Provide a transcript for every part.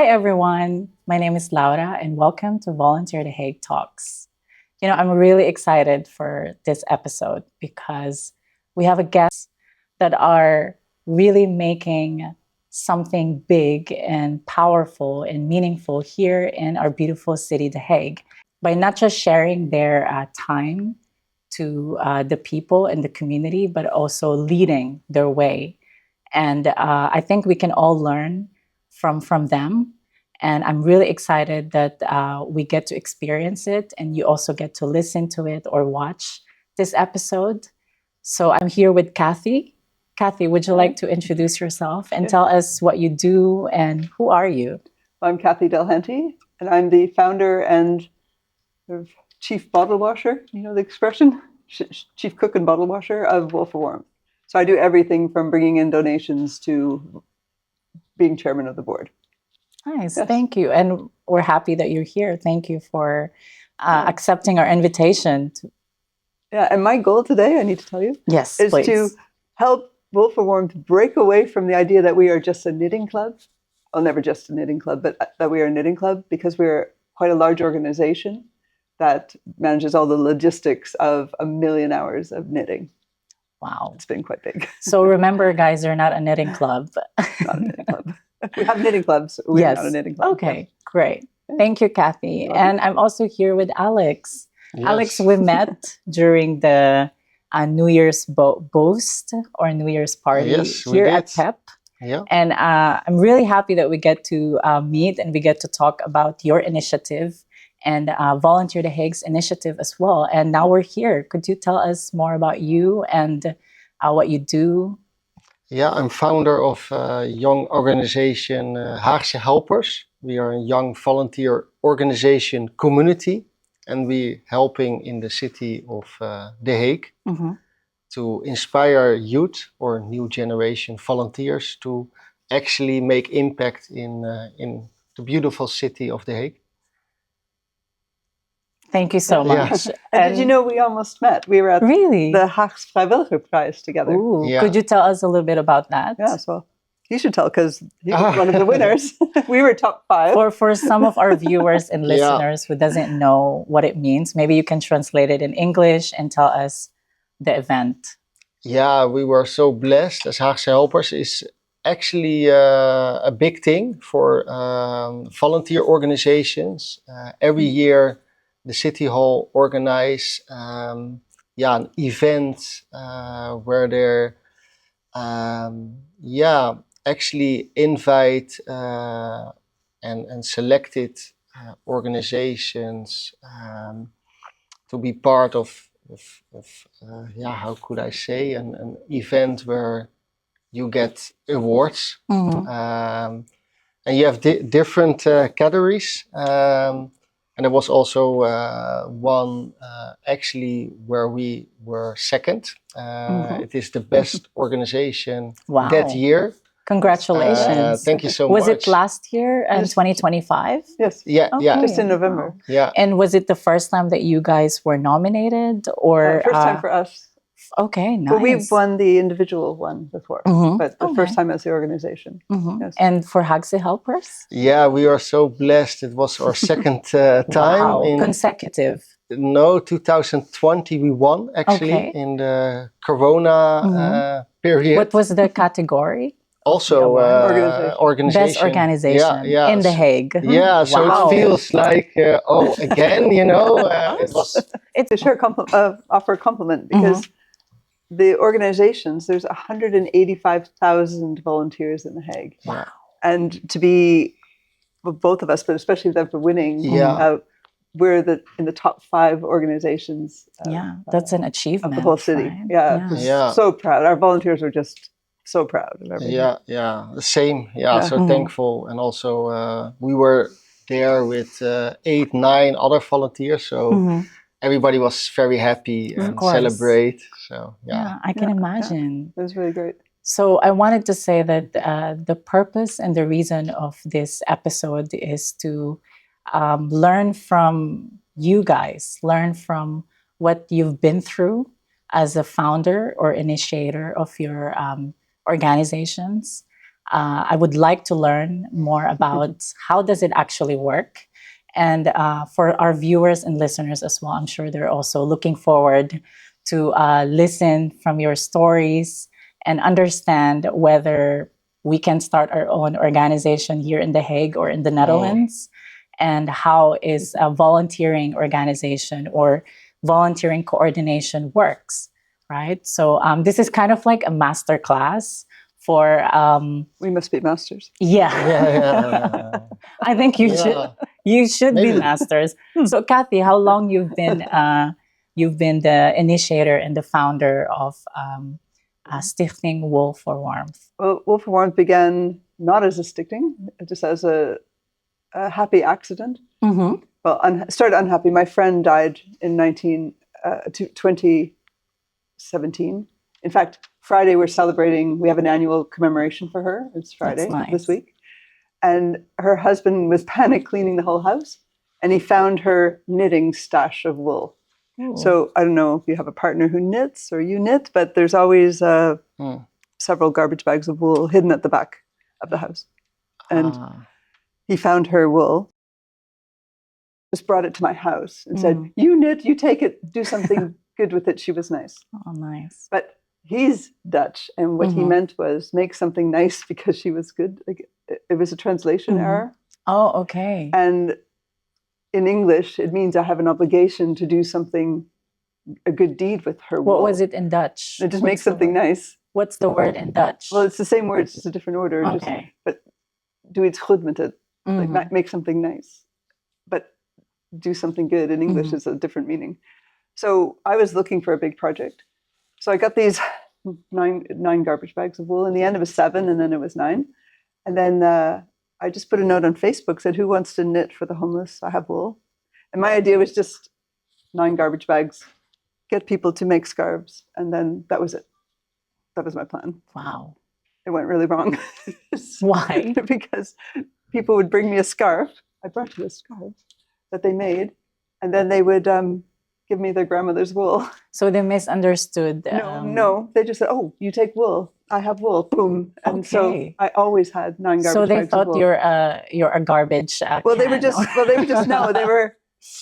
Hi, everyone. My name is Laura, and welcome to Volunteer The Hague Talks. I'm really excited for this episode because we have a guest that are really making something big and powerful and meaningful here in our beautiful city, The Hague, by not just sharing their time to the people in the community, but also leading their way. And I think we can all learn from them. And I'm really excited that we get to experience it and you also get to listen to it or watch this episode. So I'm here with Cathy. Cathy, would you like to introduce yourself and tell us what you do and who are you? I'm Cathy Delhanty, and I'm the founder and chief bottle washer, you know the expression? Chief cook and bottle washer of Wool for Warmth. So I do everything from bringing in donations to being chairman of the board. Nice, yes. Thank you. And we're happy that you're here. Thank you for accepting our invitation. Yeah, and my goal today, I need to tell you, is please. To help Wool for Warmth break away from the idea that we are just a knitting club. Well, never just a knitting club, but that we are a knitting club because we're quite a large organization that manages all the logistics of 1 million hours of knitting. Wow. It's been quite big. So remember, guys, you're not a knitting club. Not a knitting club. We have knitting clubs. We're not a knitting club. Okay, great. Thank you, Cathy. And I'm also here with Alex. Yes. Alex, we met during the New Year's boast or New Year's party here at PEP. Yeah. And I'm really happy that we get to meet and we get to talk about your initiative and Volunteer The Hague's initiative as well. And now we're here. Could you tell us more about you and what you do? Yeah, I'm founder of a young organization, Haagse Helpers. We are a young volunteer organization community, and we're helping in the city of The Hague to inspire youth or new generation volunteers to actually make impact in the beautiful city of The Hague. Thank you so much. And did you know we almost met? We were at the Haagse Vrijwilligerprijs together. Ooh, could you tell us a little bit about that? Yeah, so you should tell because he was one of the winners. We were top 5. For some of our viewers and listeners who doesn't know what it means, maybe you can translate it in English and tell us the event. Yeah, we were so blessed as Haagse Helpers is actually a big thing for volunteer organizations. Every year, the City Hall organize an event where they actually invite and selected organizations to be part of how could I say, an event where you get awards. And you have different categories. And there was also one actually where we were second. It is the best organization that year. Congratulations. Thank you so much. Was it last last year in 2025? Yes. Yeah. Okay. Yeah. Just in November. Wow. Yeah. And was it the first time that you guys were nominated or? First time for us. Okay, nice. But we've won the individual one before, but the first time as the organization. Yes. And for Haagse Helpers? Yeah, we are so blessed. It was our second time. Wow. Consecutive. No, 2020 we won actually in the Corona period. What was the category? Also organization. Best organization in The Hague. Yeah, so it feels like, again, It's a short offer a compliment because the organizations, there's 185,000 volunteers in The Hague. Wow. And to be, both of us, but especially them for winning, we're in the top 5 organizations. That's an achievement. Of the whole city. Right? So proud. Our volunteers were just so proud of everything. The same. So thankful. And also we were there with 8, 9 other volunteers. So everybody was very happy and celebrate. So I can imagine. It was really great. So I wanted to say that the purpose and the reason of this episode is to learn from you guys, learn from what you've been through as a founder or initiator of your organizations. I would like to learn more about how does it actually work. And for our viewers and listeners as well, I'm sure they're also looking forward to listen from your stories and understand whether we can start our own organization here in The Hague or in the Netherlands, and how is a volunteering organization or volunteering coordination works, right? So this is kind of like a master class for We must be masters. Yeah. I think you should be Maybe. masters. So Cathy, how long you've been the initiator and the founder of Stichting Wool for Warmth? Well, Wool for Warmth began not as a stichting, just as a happy accident. Mm-hmm. Well, started unhappy. My friend died in 2017. In fact, Friday we're celebrating. We have an annual commemoration for her. It's Friday this week. And her husband was panic cleaning the whole house, and he found her knitting stash of wool. Ooh. So I don't know if you have a partner who knits or you knit, but there's always several garbage bags of wool hidden at the back of the house. And he found her wool, just brought it to my house and said, "You knit, you take it, do something good with it." She was nice. Oh, nice. But he's Dutch, and what he meant was make something nice because she was good. Like, it was a translation error. Oh, okay. And in English, it means I have an obligation to do something, a good deed with her wool. What was it in Dutch? It just make something nice. What's the word in Dutch? Well, it's the same word, it's just a different order. Okay. But doe iets goed met het. Like, make something nice. But do something good in English is a different meaning. So I was looking for a big project. So I got these nine garbage bags of wool. In the end, it was 7, and then it was 9. And then I just put a note on Facebook, said, "Who wants to knit for the homeless? I have wool." And my idea was just 9 garbage bags, get people to make scarves. And then that was it. That was my plan. Wow. It went really wrong. Why? Because people would bring me a scarf. I brought you a scarf that they made. And then they would give me their grandmother's wool. So they misunderstood. No. They just said, "Oh, you take wool. I have wool." Boom. And so I always had 9 garbage bags. So they of thought wool. you're a garbage. Well, they were just no. They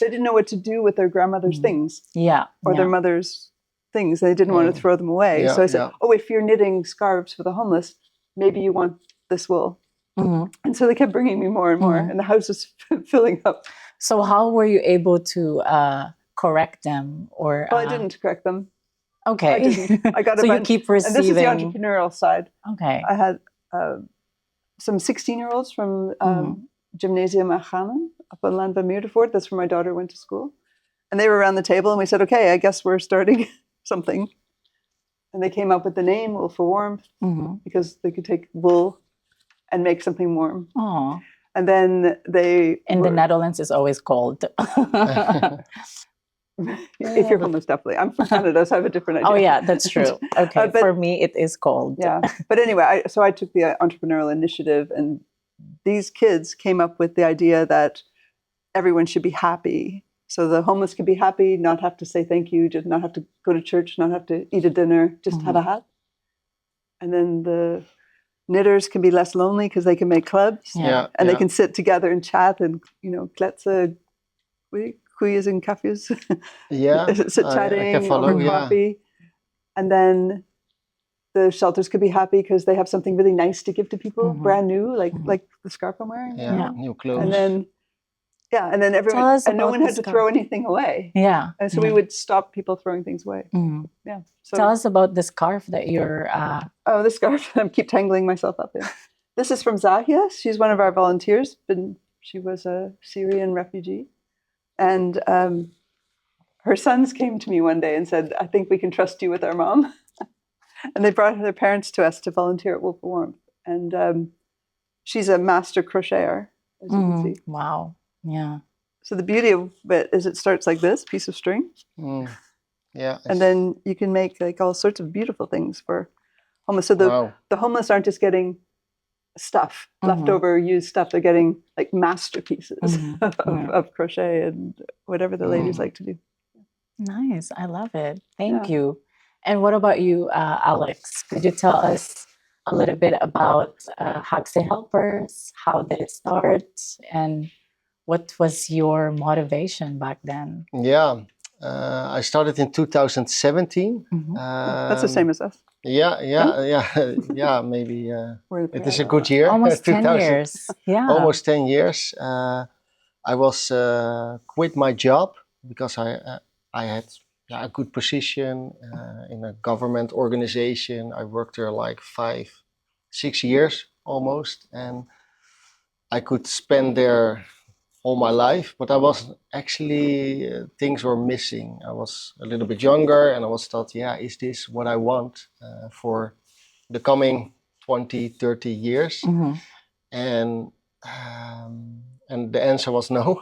didn't know what to do with their grandmother's things. Yeah. Or their mother's things. They didn't want to throw them away. So I said, "Oh, if you're knitting scarves for the homeless, maybe you want this wool." And so they kept bringing me more and more, and the house was filling up. So how were you able to correct them? Or well, I didn't correct them. Okay. I didn't. I got so you keep receiving. And this is the entrepreneurial side. Okay. I had some 16-year-olds from Gymnasium Haagse up on Land van Meerdervoort. That's where my daughter went to school. And they were around the table, and we said, "Okay, I guess we're starting something." And they came up with the name Wool for Warmth because they could take wool and make something warm. Oh. And then they the Netherlands is always cold. If you're homeless, definitely. I'm from Canada, so I have a different idea. Oh yeah, that's true. Okay, for me it is cold. Yeah, but anyway, so I took the entrepreneurial initiative, and these kids came up with the idea that everyone should be happy. So the homeless could be happy, not have to say thank you, just not have to go to church, not have to eat a dinner, just have a hat. And then the knitters can be less lonely because they can make clubs, and they can sit together and chat and kletsen, koeien and cafés. Sit chatting over coffee. And then the shelters could be happy because they have something really nice to give to people, brand new, like the scarf I'm wearing. New clothes. And then everyone, and no one had to throw anything away. Yeah. And so we would stop people throwing things away. Yeah. So, tell us about the scarf that you're... Oh, the scarf. I keep tangling myself up in. This is from Zahia. She's one of our volunteers. She was a Syrian refugee. And her sons came to me one day and said, "I think we can trust you with our mom." And they brought their parents to us to volunteer at Wool for Warmth. And she's a master crocheter, as you can see. Wow. Yeah. So the beauty of it is it starts like this, piece of string. Yeah. And then you can make like all sorts of beautiful things for homeless. So the homeless aren't just getting stuff, leftover used stuff. They're getting like masterpieces of crochet and whatever the ladies like to do. Nice. I love it. Thank you. And what about you, Alex? Could you tell us a little bit about Haagse Helpers. How did it start? And what was your motivation back then? Yeah, I started in 2017. That's the same as us. Yeah. Maybe We're the it is a parallel. good year. Almost 10 2000, years. Yeah. almost 10 years. I was quit my job because I had a good position in a government organization. I worked there like 5-6 years almost, and I could spend there all my life, but I was actually things were missing. I was a little bit younger, and I was thought, yeah, is this what I want for the coming 20-30 years? Mhm. And the answer was no.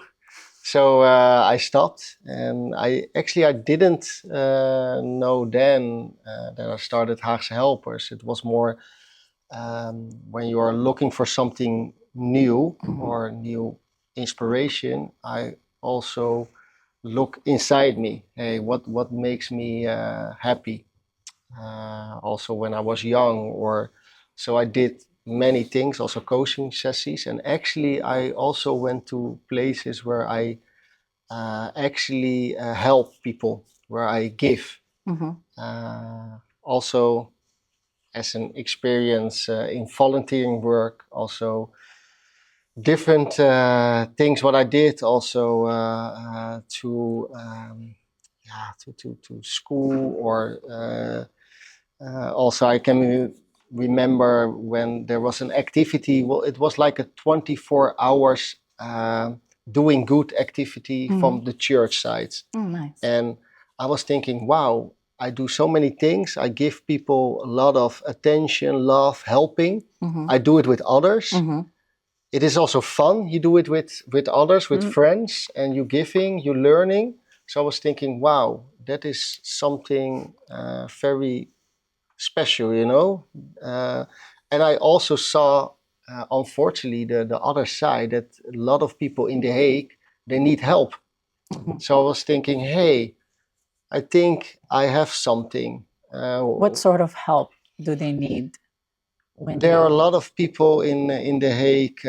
So I stopped, and I didn't know then that I started Haagse Helpers. It was more when you are looking for something new or new inspiration. I also look inside me. Hey, what makes me happy? Also, when I was young, or so I did many things, also coaching sessions, and actually I also went to places where I actually help people, where I give. Mhm. Also, as an experience in volunteering work, also different things what I did also to school, or also I can remember when there was an activity. Well, it was like a 24 hours doing good activity from the church side. Oh, nice. And I was thinking, wow, I do so many things. I give people a lot of attention, love, helping. I do it with others. It is also fun. You do it with others, with friends, and you're giving, you're learning. So I was thinking, wow, that is something very special, you know. And I also saw, unfortunately, the other side, that a lot of people in The Hague, they need help. So I was thinking, hey, I think I have something. What sort of help do they need? There are a lot of people in The Hague.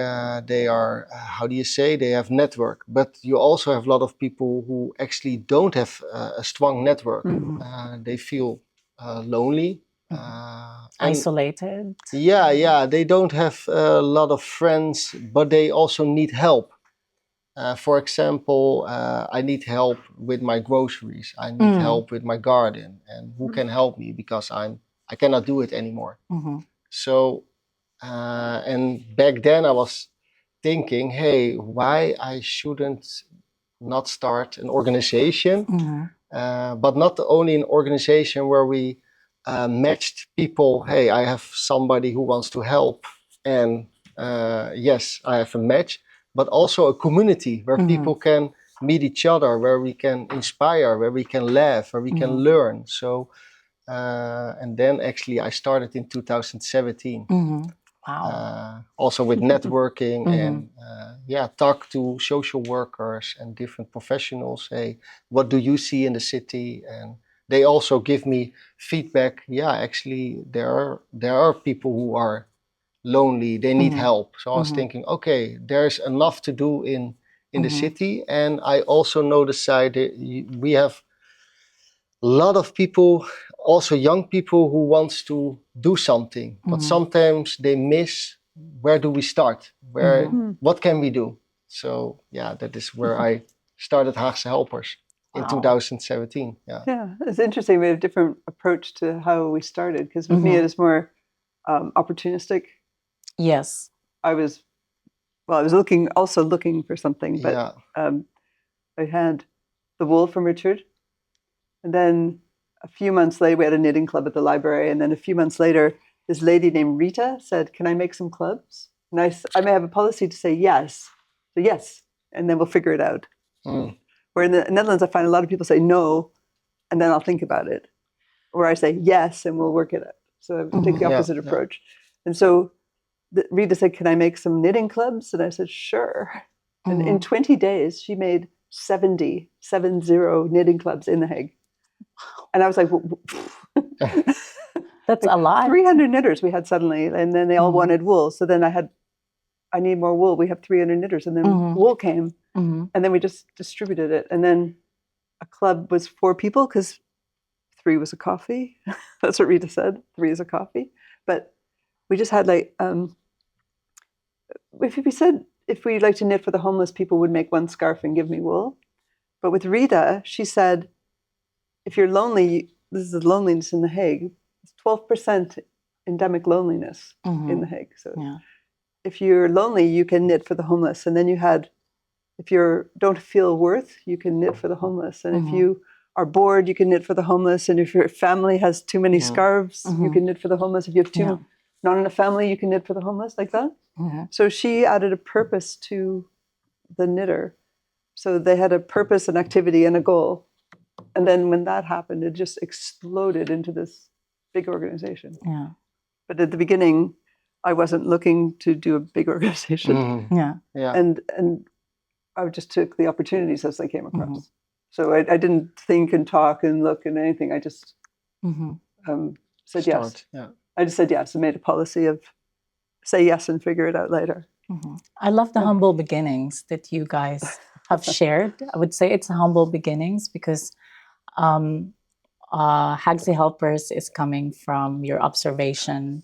They are, how do you say? They have network, but you also have a lot of people who actually don't have a strong network. They feel lonely, and Isolated? yeah, they don't have a lot of friends, but they also need help. For example, I need help with my groceries. I need help with my garden, and who can help me because I cannot do it anymore. So, and back then I was thinking, hey, why I shouldn't not start an organization, but not only an organization where we matched people. Hey, I have somebody who wants to help, and yes, I have a match, but also a community where people can meet each other, where we can inspire, where we can laugh, where we can learn. So, and then actually I started in 2017. Wow. Also with networking and talk to social workers and different professionals. Hey, what do you see in the city? And they also give me feedback. Yeah, actually there are people who are lonely. They need help. So I was thinking, okay, there's enough to do in the city. And I also know the side that we have a lot of people, also young people, who wants to do something, but sometimes they miss, where do we start? What can we do? So yeah, that is where I started Haagse Helpers in 2017. Yeah, it's interesting. We have a different approach to how we started, because with me it is more opportunistic. Yes. I was also looking for something, but I had the wool from Richard, and then a few months later we had a knitting club at the library, and then a few months later this lady named Rita said, "Can I make some clubs?" And I may have a policy to say yes, so yes, and then we'll figure it out. Where in the Netherlands I find a lot of people say no, and then I'll think about it, or I say yes and we'll work it out. So I take the opposite approach. And so Rita said, "Can I make some knitting clubs?" And I said, "Sure." And in 20 days, she made 70 knitting clubs in The Hague. And I was like, That's Like a lot. 300 knitters we had suddenly, and then they all wanted wool. So then I need more wool. We have 300 knitters, and then wool came, and then we just distributed it. And then a club was 4 people because 3 was a coffee. That's what Rita said. 3 is a coffee. But we just had like, if we said if we'd like to knit for the homeless, people would make 1 scarf and give me wool. But with Rita, she said, if you're lonely, this is the loneliness in The Hague. It's 12% endemic loneliness in The Hague. So if you're lonely, you can knit for the homeless. And then you had, if you don't feel worth, you can knit for the homeless. And if you are bored, you can knit for the homeless. And if your family has too many scarves, you can knit for the homeless. If you have not enough family, you can knit for the homeless, like that. So she added a purpose to the knitter. So they had a purpose, an activity, and a goal. And then when that happened, it just exploded into this big organization. Yeah. But at the beginning, I wasn't looking to do a big organization. Yeah. And I just took the opportunities as they came across. So I didn't think and talk and look and anything. I just said yes. I just said yes and made a policy of say yes and figure it out later. I love the humble beginnings that you guys have shared. I would say it's humble beginnings because Haagse Helpers is coming from your observation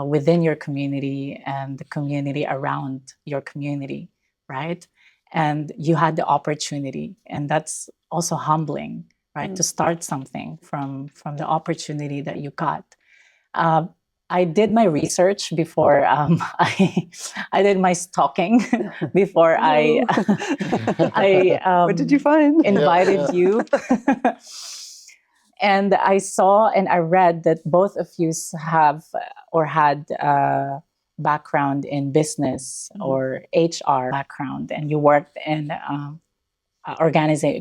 within your community and the community around your community, right? And you had the opportunity, and that's also humbling, right? To start something from the opportunity that you got. I did my research before I did my stalking before I what did you find? Invited you. And I saw and I read that both of you have or had a background in business or HR background, and you worked in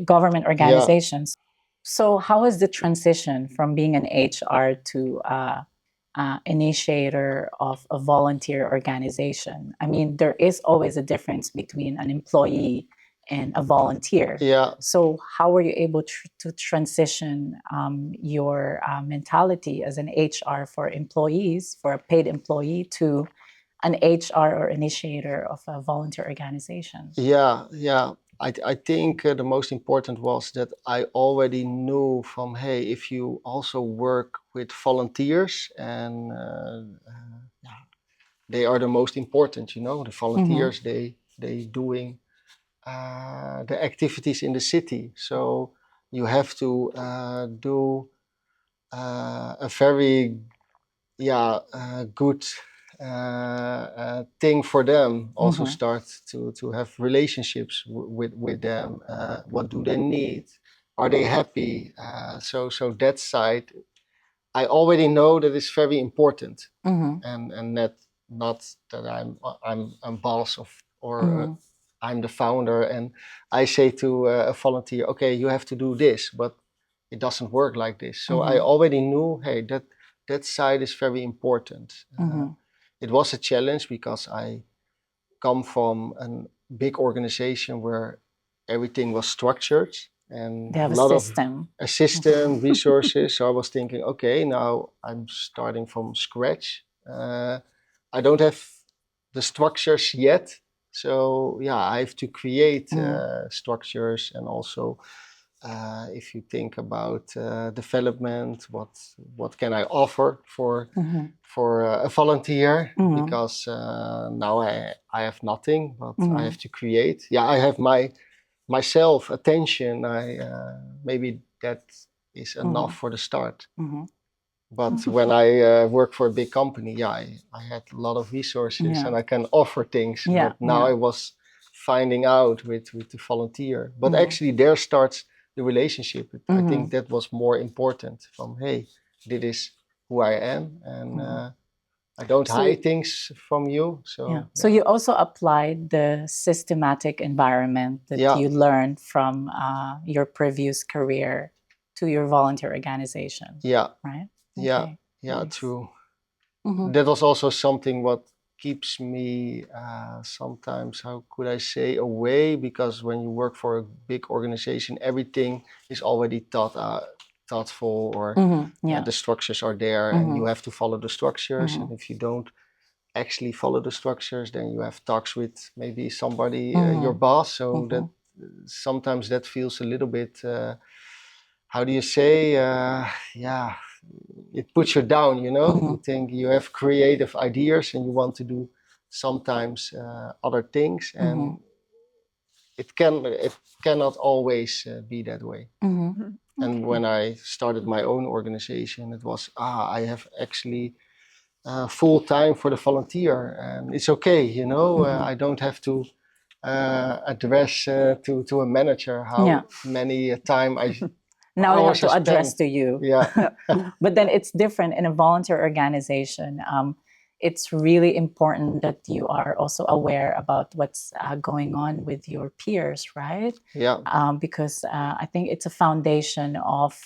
government organizations. So how is the transition from being an HR to initiator of a volunteer organization? I mean, there is always a difference between an employee and a volunteer. So how were you able to transition your mentality as an HR for employees, for a paid employee, to an HR or initiator of a volunteer organization? I think the most important was that I already knew from, hey, if you also work with volunteers, and they are the most important, the volunteers, they doing the activities in the city. So you have to do a very good thing for them. Also start to have relationships with them. What do they need? Are they happy? So that side, I already know that it's very important, and that not that I'm a boss of or I'm the founder and I say to a volunteer, okay, you have to do this, but it doesn't work like this. So I already knew, hey, that side is very important. It was a challenge because I come from a big organization where everything was structured and They have a lot system. of a system, resources. So I was thinking, okay, now I'm starting from scratch. I don't have the structures yet. So I have to create structures, and also if you think about development, what can I offer for a volunteer? Because now I have nothing, but I have to create. I have myself attention. I maybe that is enough for the start. But when I work for a big company, I had a lot of resources and I can offer things. But now I was finding out with the volunteer. But actually there starts the relationship. I think that was more important from, hey, this is who I am, and I don't hide things from you. So you also applied the systematic environment that you learned from your previous career to your volunteer organization. Right? Okay. Nice. True. That was also something what keeps me sometimes, how could I say, away, because when you work for a big organization, everything is already thought out. thoughtful, or Yeah. the structures are there, and you have to follow the structures. And if you don't actually follow the structures, then you have talks with maybe somebody, your boss. So that sometimes that feels a little bit, how do you say, yeah, it puts you down, you know. You think you have creative ideas and you want to do sometimes other things, and it cannot always be that way. And when I started my own organization, it was I have actually full time for the volunteer, and it's okay, you know. I don't have to address to a manager how many time I now they have hours to I address spend. to you. Yeah. But then it's different in a volunteer organization. It's really important that you are also aware about what's going on with your peers, right? Yeah. Because I think it's a foundation of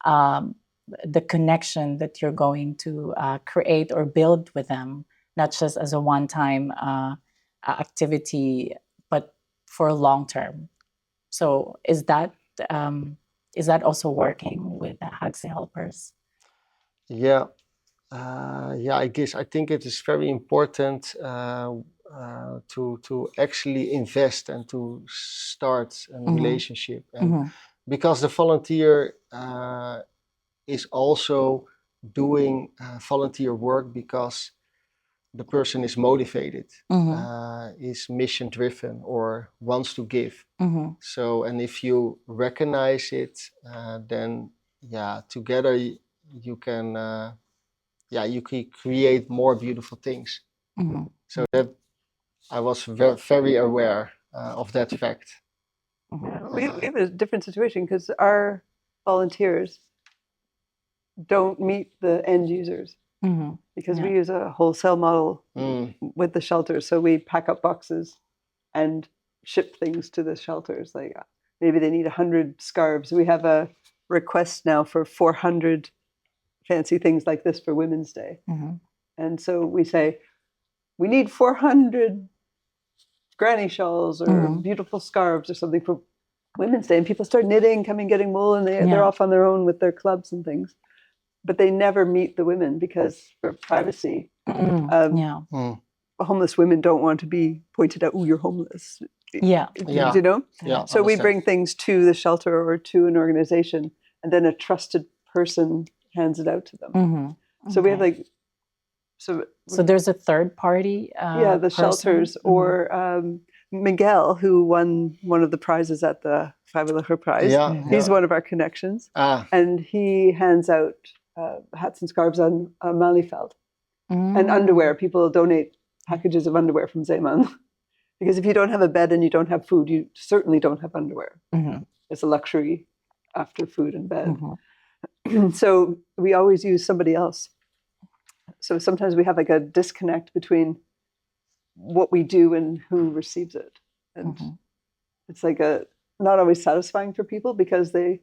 the connection that you're going to create or build with them, not just as a one-time activity, but for long term. So is that also working with the Haagse Helpers? Yeah. Yeah, I think it is very important to actually invest and to start a relationship, and because the volunteer is also doing volunteer work because the person is motivated, is mission driven, or wants to give. So, and if you recognize it, then together you can. You can create more beautiful things. So that I was very aware of that fact. We have a different situation because our volunteers don't meet the end users because we use a wholesale model with the shelters. So we pack up boxes and ship things to the shelters. Like maybe they need 100 scarves. We have a request now for 400 fancy things like this for Women's Day. And so we say, we need 400 granny shawls or beautiful scarves or something for Women's Day. And people start knitting, coming, getting wool, and they're off on their own with their clubs and things. But they never meet the women because for privacy. Homeless women don't want to be pointed out, oh, you're homeless. You know? Yeah, so we bring things to the shelter or to an organization, and then a trusted person hands it out to them. So we have like... So there's a third party the person? Shelters, or Miguel, who won one of the prizes at the Vrijwilliger Prize. He's one of our connections. And he hands out hats and scarves on Malieveld. And underwear. People donate packages of underwear from Zeeman. Because if you don't have a bed and you don't have food, you certainly don't have underwear. It's a luxury after food and bed. So we always use somebody else. So sometimes we have like a disconnect between what we do and who receives it. And it's like not always satisfying for people because they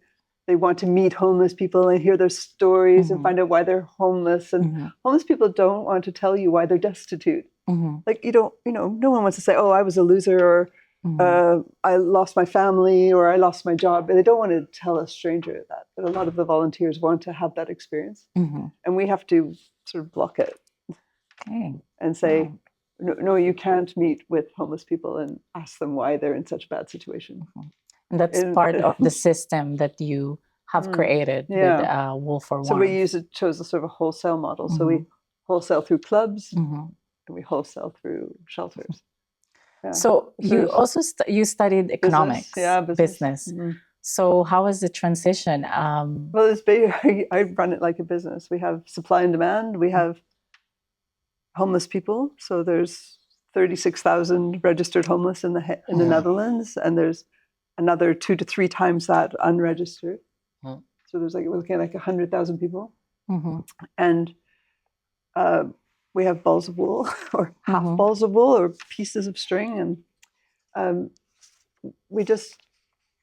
want to meet homeless people and hear their stories and find out why they're homeless. And homeless people don't want to tell you why they're destitute. Like no one wants to say, oh, I was a loser, or I lost my family, or I lost my job. They don't want to tell a stranger that. But a lot of the volunteers want to have that experience. And we have to sort of block it and say, no, you can't meet with homeless people and ask them why they're in such a bad situation. And that's part of the system that you have created with Wool for Warmth. So we chose a sort of a wholesale model. So we wholesale through clubs and we wholesale through shelters. So you also you studied economics, business. So how was the transition? Well, I run it like a business. We have supply and demand. We have homeless people. So there's 36,000 registered homeless in the Netherlands, and there's another 2 to 3 times that unregistered. So there's we're looking at like 100,000 people. And we have balls of wool, or half balls of wool, or pieces of string, and we just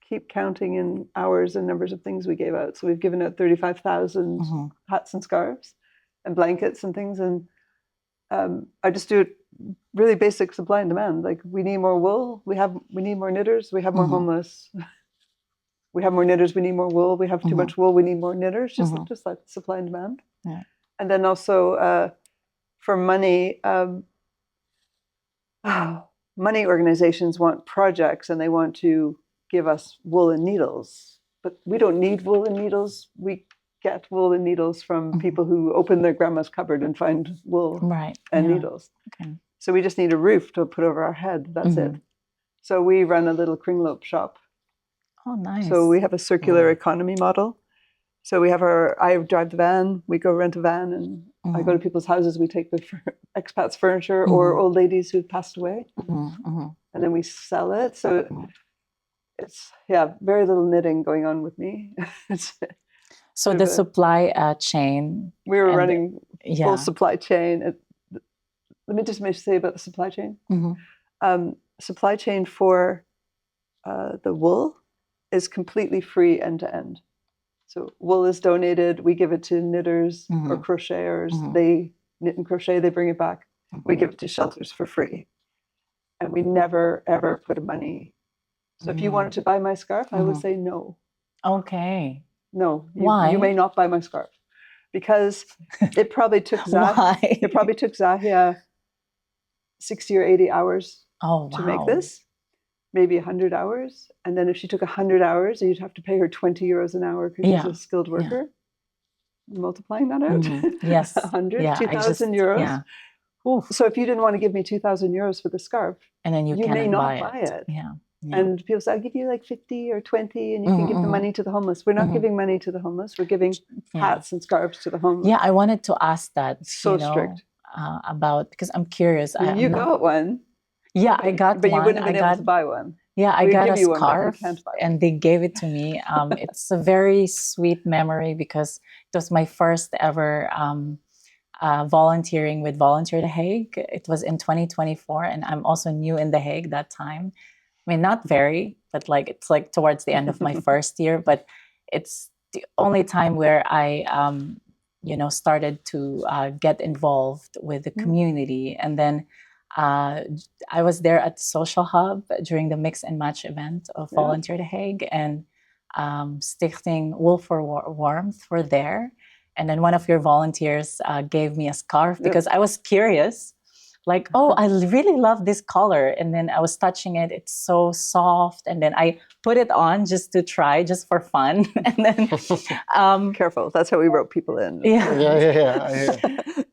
keep counting in hours and numbers of things we gave out. So we've given out 35,000 hats and scarves and blankets and things. And I just do it really basic supply and demand. Like, we need more wool. We need more knitters. We have more homeless. we have more knitters, we need more wool. We have too much wool, we need more knitters. Just like supply and demand. Yeah. And then also for money, money organizations want projects and they want to give us wool and needles. But we don't need wool and needles. We get wool and needles from people who open their grandma's cupboard and find wool and needles. Okay. So we just need a roof to put over our head. That's it. So we run a little kringloop shop. Oh, nice. So we have a circular economy model. So we have I drive the van, we go rent a van, and I go to people's houses, we take the expats' furniture or old ladies who've passed away, and then we sell it. So it's, very little knitting going on with me. So the supply chain. We were running full supply chain. Let me just say about the supply chain. Supply chain for the wool is completely free end to end. So wool is donated. We give it to knitters or crocheters. They knit and crochet. They bring it back. We give it to shelters for free. And we never, ever put money. So if you wanted to buy my scarf, I would say no. Okay. No. Why? You may not buy my scarf. Because it probably took Zahia 60 or 80 hours to make this. Maybe 100 hours. And then if she took 100 hours, you'd have to pay her 20 euros an hour because she's a skilled worker. Multiplying that out. Yes. 100, 2,000 euros. Yeah. So if you didn't want to give me 2,000 euros for the scarf, and then you may not buy it. Yeah. And people say, I'll give you like 50 or 20 and you can give the money to the homeless. We're not giving money to the homeless. We're giving hats and scarves to the homeless. Yeah, I wanted to ask that. So strict. About, because I'm curious. You got one. Yeah, I got one. But you wouldn't have been able to buy one. Yeah, I got a scarf and they gave it to me. It's a very sweet memory because it was my first ever volunteering with Volunteer The Hague. It was in 2024 and I'm also new in The Hague that time. I mean, not very, but it's like towards the end of my first year, but it's the only time where I, started to get involved with the community. And then I was there at the social hub during the mix and match event of Volunteer The Hague, and Stichting Wool for Warmth were there. And then one of your volunteers gave me a scarf because I was curious. Like, oh, I really love this color. And then I was touching it. It's so soft. And then I put it on just to try, just for fun. And then... Careful. That's how we wrote people in. Yeah.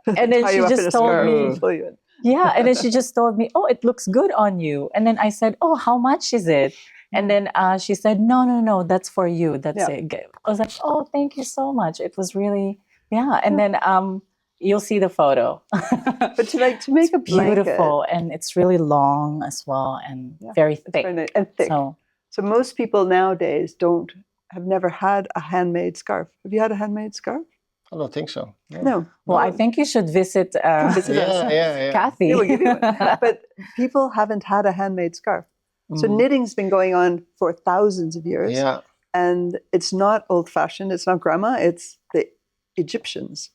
And then she just told me... Yeah. And then she just told me, oh, it looks good on you. And then I said, oh, how much is it? And then she said, no, that's for you. That's it. I was like, oh, thank you so much. It was really... Yeah. And then... you'll see the photo. But to make a blanket, beautiful, and it's really long as well, and very thick. Very nice. And thick. So most people nowadays have never had a handmade scarf. Have you had a handmade scarf? I don't think so. No. Well, I think you should visit us. Cathy. We'll give you one. But people haven't had a handmade scarf. So knitting's been going on for thousands of years. Yeah. And it's not old-fashioned. It's not grandma. It's the Egyptians.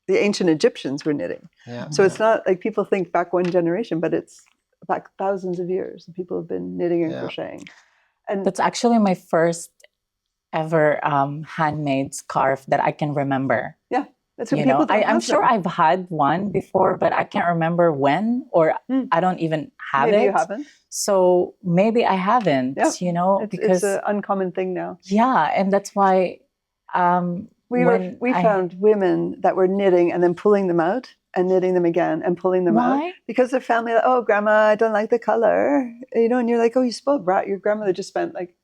The ancient Egyptians were knitting. Yeah. So it's not like people think back one generation, but it's back thousands of years. People have been knitting and crocheting. And that's actually my first ever handmade scarf that I can remember. Yeah. That's what people I'm sure I've had one before, but I can't remember when, or I don't even have it. Maybe you haven't. So maybe I haven't, because it's an uncommon thing now. Yeah. And that's why... We found women that were knitting and then pulling them out and knitting them again and pulling them out because their family, oh, grandma, I don't like the color, and you're like, oh, you spoiled brat. Your grandmother just spent like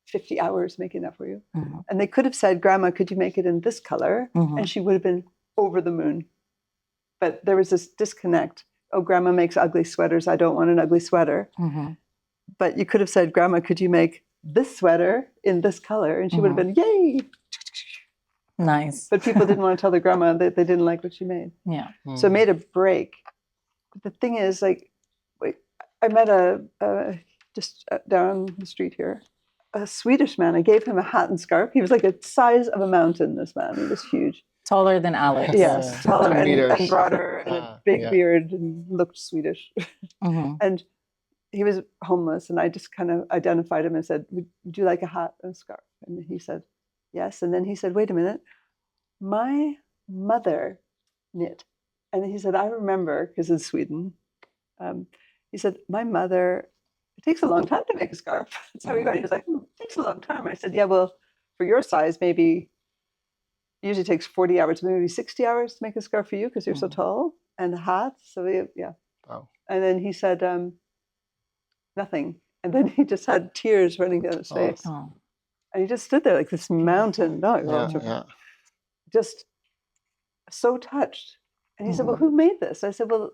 50 hours making that for you. And they could have said, grandma, could you make it in this color? And she would have been over the moon. But there was this disconnect. Oh, grandma makes ugly sweaters. I don't want an ugly sweater. But you could have said, grandma, could you make this sweater in this color? And she would have been, yay. Nice. But people didn't want to tell their grandma that they didn't like what she made. Yeah. So it made a break. But the thing is, I met just down the street here, a Swedish man. I gave him a hat and scarf. He was like the size of a mountain, this man. He was huge. Taller than Alex. Yes, taller and broader and a big beard and looked Swedish. And he was homeless, and I just kind of identified him and said, would you like a hat and a scarf? And he said, yes. And then he said, wait a minute, my mother knit. And he said, I remember, because in Sweden, he said, my mother, it takes a long time to make a scarf. That's how he got it. He was like, it takes a long time. I said, yeah, well, for your size, maybe usually takes 40 hours, maybe 60 hours to make a scarf for you because you're so tall, and a hat. So yeah. Wow. And then he said, nothing. And then he just had tears running down his face. Oh. And he just stood there like this mountain. Just so touched. And he said, well, who made this? I said, well,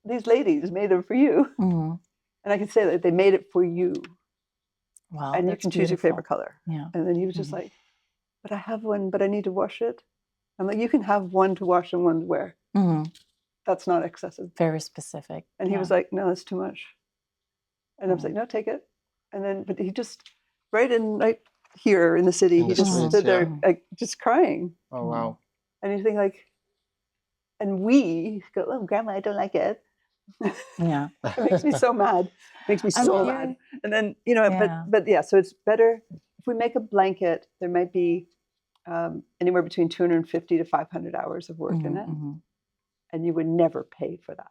these ladies made them for you. And I could say that they made it for you. Wow, and you can choose your favorite color. Yeah. And then he was just like, but I have one, but I need to wash it. I'm like, you can have one to wash and one to wear. That's not excessive. Very specific. And he was like, no, that's too much. And I was like, no, take it. And then, but he just, right here in the city, he just stood there like just crying. Oh, wow. And you think like, and we go, oh, Grandma, I don't like it. Yeah. It makes me so mad. It makes me so mad. And then, but yeah, so it's better if we make a blanket, there might be anywhere between 250 to 500 hours of work in it. And you would never pay for that.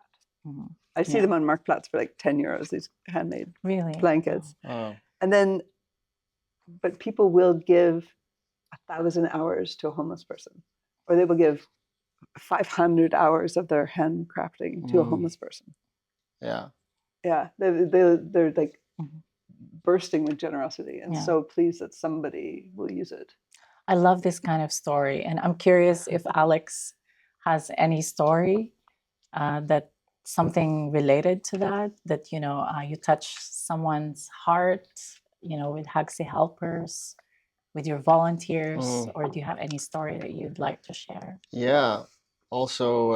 I see them on Marktplaats for like 10 euros, these handmade blankets. And then, but people will give 1,000 hours to a homeless person, or they will give 500 hours of their handcrafting to a homeless person. Yeah. Yeah. They're like bursting with generosity and so pleased that somebody will use it. I love this kind of story. And I'm curious if Alex has any story that something related to that, you touch someone's heart, with Haagse Helpers, with your volunteers, or do you have any story that you'd like to share? Yeah. Also,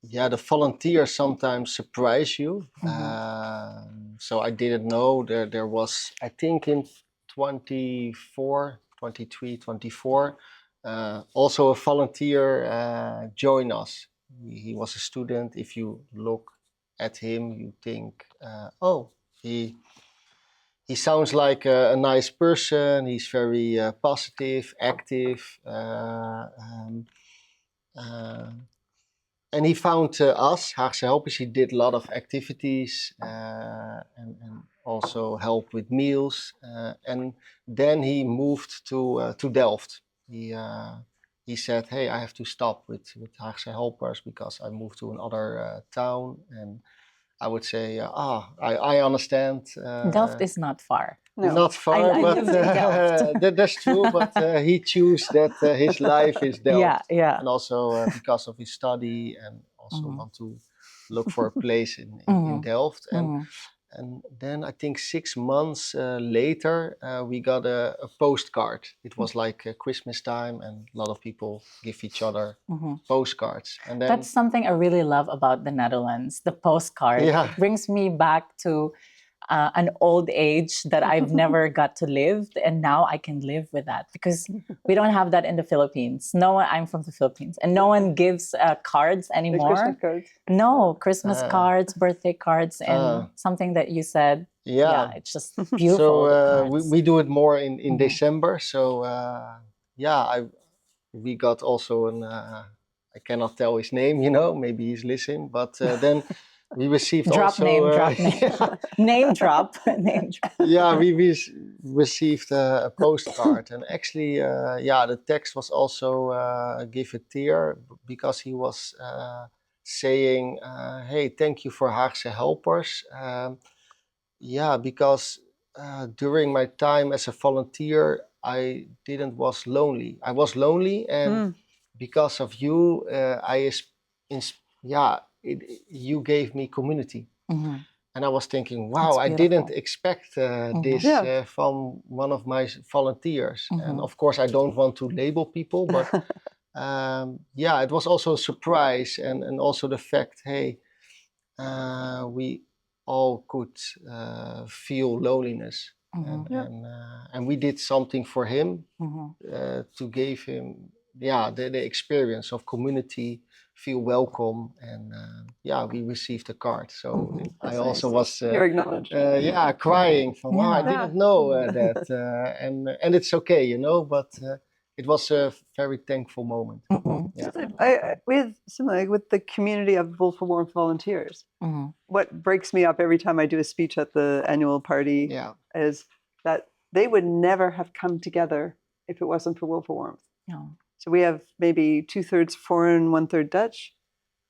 the volunteers sometimes surprise you. So I didn't know there was, I think in 23, 24, also a volunteer joined us. He was a student. If you look at him, you think, he sounds like a nice person. He's very positive, active. And he found us, Haagse Helpers. He did a lot of activities and also helped with meals. And then he moved to Delft. He said, hey, I have to stop with Haagse Helpers because I moved to another town. And I would say, I understand. Delft is not far. No. Not far, I but lived in Delft. that's true. But he chose that his life is Delft. Yeah. And also because of his study and also want to look for a place in Delft. And then I think 6 months later, we got a postcard. It was like Christmas time and a lot of people give each other postcards. And then that's something I really love about the Netherlands, the postcard. Yeah. It brings me back to an old age that I've never got to live, and now I can live with that because we don't have that in the Philippines. I'm from the Philippines, and no one gives cards anymore. Christmas cards. No, Christmas cards, birthday cards, and something that you said. Yeah, it's just beautiful. So we do it more in December. So we got also I cannot tell his name, maybe he's listening, but then. We received drop name. Name drop. Yeah, we received a postcard, and actually, the text was also give a tear because he was saying, "Hey, thank you for Haagse Helpers." Because during my time as a volunteer, I was lonely. I was lonely, and because of you, you gave me community. And I was thinking, wow, I didn't expect this from one of my volunteers. And of course, I don't want to label people, but it was also a surprise. And also the fact, hey, we all could feel loneliness. And we did something for him to give him the experience of community, feel welcome, and we received a card. So I also was You're acknowledged. crying from wow, I Yeah. didn't know that, and it's okay, you know, but it was a very thankful moment. With similar with the community of Wool for Warmth volunteers. What breaks me up every time I do a speech at the annual party is that they would never have come together if it wasn't for Wool for Warmth. No. So we have maybe 2/3 foreign, 1/3 Dutch,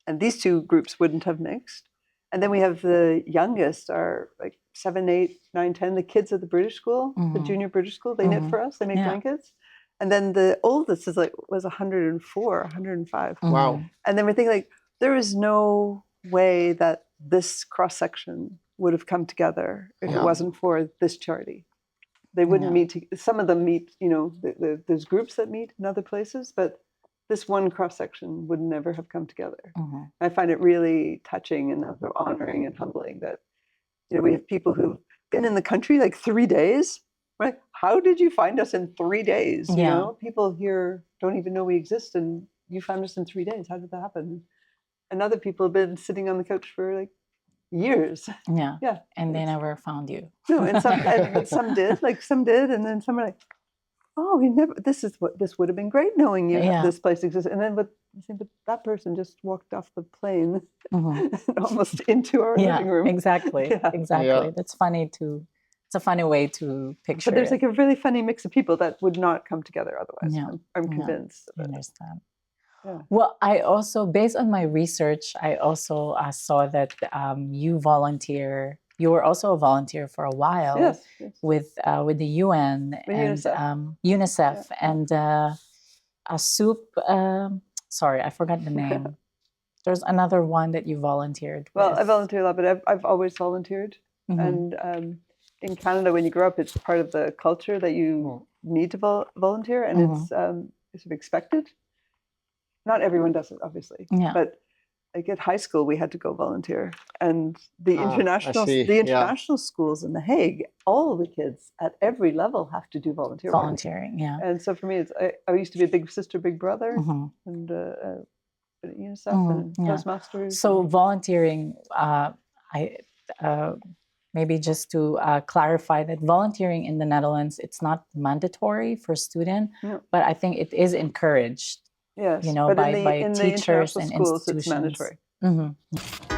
and these two groups wouldn't have mixed. And then we have the youngest are like 7, 8, 9, 10, the kids at the British school, the junior British school, they knit for us, they make blankets. And then the oldest is was 104, 105. Wow. And then we think like, there is no way that this cross-section would have come together if it wasn't for this charity. They wouldn't meet. Some of them meet, you know, there's groups that meet in other places, but this one cross-section would never have come together. I find it really touching and honoring and humbling that, you know, we have people who've been in the country like 3 days, right? How did you find us in 3 days? You know, people here don't even know we exist, and you found us in 3 days. How did that happen? And other people have been sitting on the couch for like years. Yeah. And they never found you. No, and some did, and then some are like, oh, we never. This would have been great knowing this place exists. And then, but that person just walked off the plane almost into our living room. Exactly. Yeah. That's funny it's a funny way to picture. But there's it. like a really funny mix of people that would not come together otherwise. I'm convinced. I understand. Yeah. Well, I also, based on my research, I also saw that you volunteer. You were also a volunteer for a while with the UN and UNICEF and a soup. Sorry, I forgot the name. There's another one that you volunteered with. Well, I volunteer a lot, but I've always volunteered. And in Canada, when you grow up, it's part of the culture that you need to volunteer, and it's sort of expected. Not everyone does it, obviously. But like at high school, we had to go volunteer, and the international schools in The Hague, all the kids at every level have to do volunteering. And so for me, I used to be a big sister, big brother, and UNICEF and Toastmasters. So volunteering, maybe just to clarify that volunteering in the Netherlands, it's not mandatory for students, but I think it is encouraged. Yes, you know, but by in the teachers and schools, institutions. it's mandatory.